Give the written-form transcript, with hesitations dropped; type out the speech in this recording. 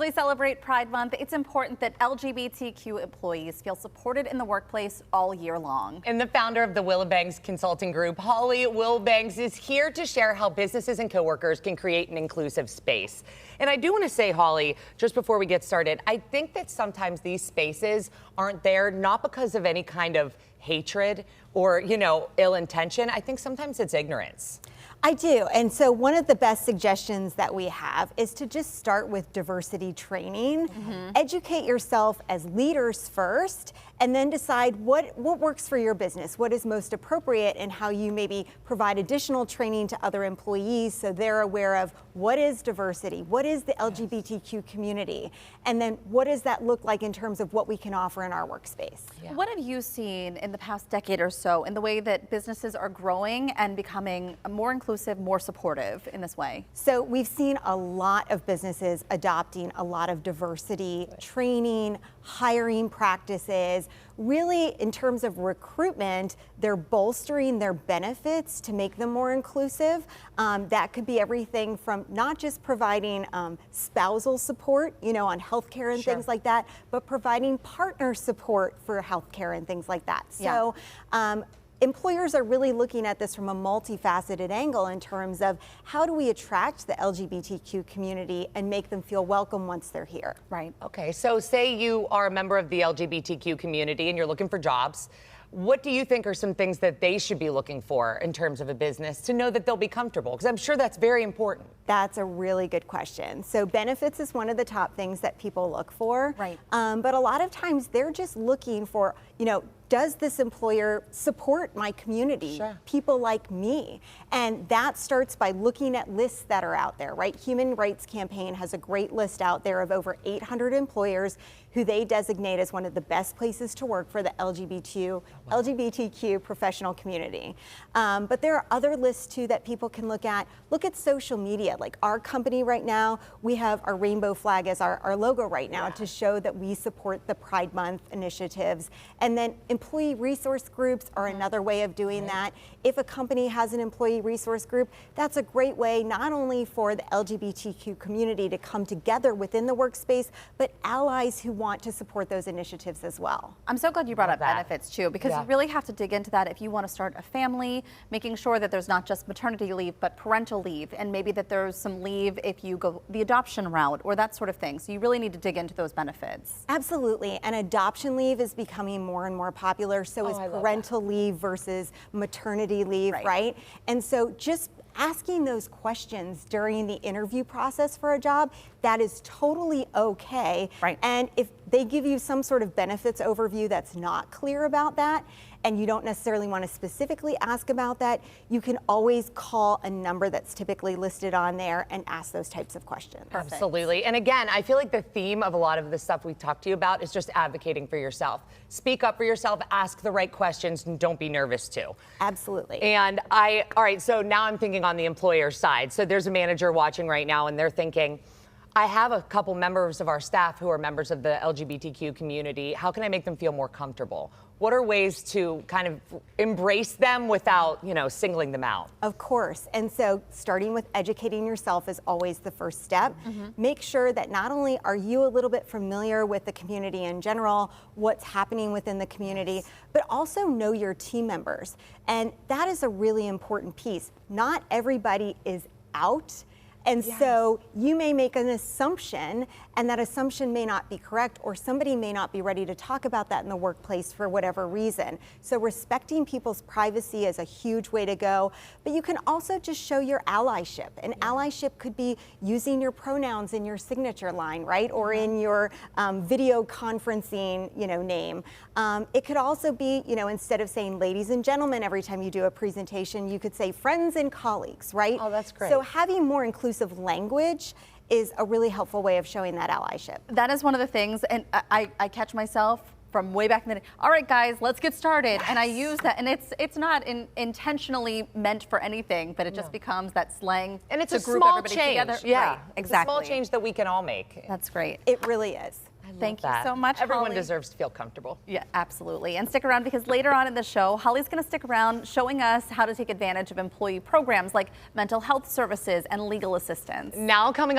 we celebrate Pride Month, it's important that LGBTQ employees feel supported in the workplace all year long. And the founder of the Wilbanks Consulting Group, Holly Wilbanks, is here to share how businesses and coworkers can create an inclusive space. And I do want to say, Holly, just before we get started, I think that sometimes these spaces aren't there not because of any kind of hatred or, ill intention. I think sometimes it's ignorance. I do. And so one of the best suggestions that we have is to just start with diversity training. Educate yourself as leaders first, and then decide what works for your business, what is most appropriate, and how you maybe provide additional training to other employees so they're aware of what is diversity, what is the LGBTQ community, and then what does that look like in terms of what we can offer in our workspace. What have you seen in the past decade or so in the way that businesses are growing and becoming more inclusive, more supportive in this way? So we've seen a lot of businesses adopting a lot of diversity training, hiring practices. Really, in terms of recruitment, they're bolstering their benefits to make them more inclusive. That could be everything from not just providing spousal support, on healthcare and things like that, but providing partner support for healthcare and things like that. So employers are really looking at this from a multifaceted angle in terms of how do we attract the LGBTQ community and make them feel welcome once they're here. Right. Okay, so say you are a member of the LGBTQ community and you're looking for jobs. What do you think are some things that they should be looking for in terms of a business to know that they'll be comfortable? Because I'm sure that's very important. That's a really good question. So benefits is one of the top things that people look for. Right. But a lot of times they're just looking for, does this employer support my community, people like me? And that starts by looking at lists that are out there, right? Human Rights Campaign has a great list out there of over 800 employers who they designate as one of the best places to work for the LGBTQ professional community. But there are other lists too that people can look at. Look at social media. Like our company right now, we have our rainbow flag as our logo right now to show that we support the Pride Month initiatives. And then employee resource groups are another way of doing that. If a company has an employee resource group, that's a great way not only for the LGBTQ community to come together within the workspace, but allies who want to support those initiatives as well. I'm so glad you brought up benefits too, because you really have to dig into that if you want to start a family, making sure that there's not just maternity leave, but parental leave, and maybe that there's some leave if you go the adoption route or that sort of thing. So you really need to dig into those benefits. Absolutely, and adoption leave is becoming more and more popular. So is parental leave versus maternity leave, right? And so just asking those questions during the interview process for a job, that is totally okay. And if they give you some sort of benefits overview that's not clear about that, and you don't necessarily want to specifically ask about that, you can always call a number that's typically listed on there and ask those types of questions. Absolutely. And again, I feel like the theme of a lot of the stuff we talked to you about is just advocating for yourself. Speak up for yourself, ask the right questions, and don't be nervous too. Absolutely. And all right, so now I'm thinking on the employer side. So there's a manager watching right now and they're thinking, I have a couple members of our staff who are members of the LGBTQ community. How can I make them feel more comfortable? What are ways to kind of embrace them without, singling them out? Of course. And so starting with educating yourself is always the first step. Make sure that not only are you a little bit familiar with the community in general, what's happening within the community, but also know your team members. And that is a really important piece. Not everybody is out. And so you may make an assumption, and that assumption may not be correct, or somebody may not be ready to talk about that in the workplace for whatever reason. So respecting people's privacy is a huge way to go, but you can also just show your allyship. And allyship could be using your pronouns in your signature line, right? Or in your video conferencing, name. It could also be, instead of saying ladies and gentlemen every time you do a presentation, you could say friends and colleagues, right? Oh, that's great. So having more inclusive language is a really helpful way of showing that allyship. That is one of the things, and I catch myself from way back in the day. All right, guys, let's get started. And I use that, and it's not intentionally meant for anything, but it just becomes that slang. And it's a group small everybody change. together. Yeah, right, exactly. It's a small change that we can all make. That's great. It really is. Thank you so much, Everyone Holly. deserves to feel comfortable. Yeah, absolutely. And stick around, because later on in the show, Holly's going to stick around showing us how to take advantage of employee programs like mental health services and legal assistance. Now coming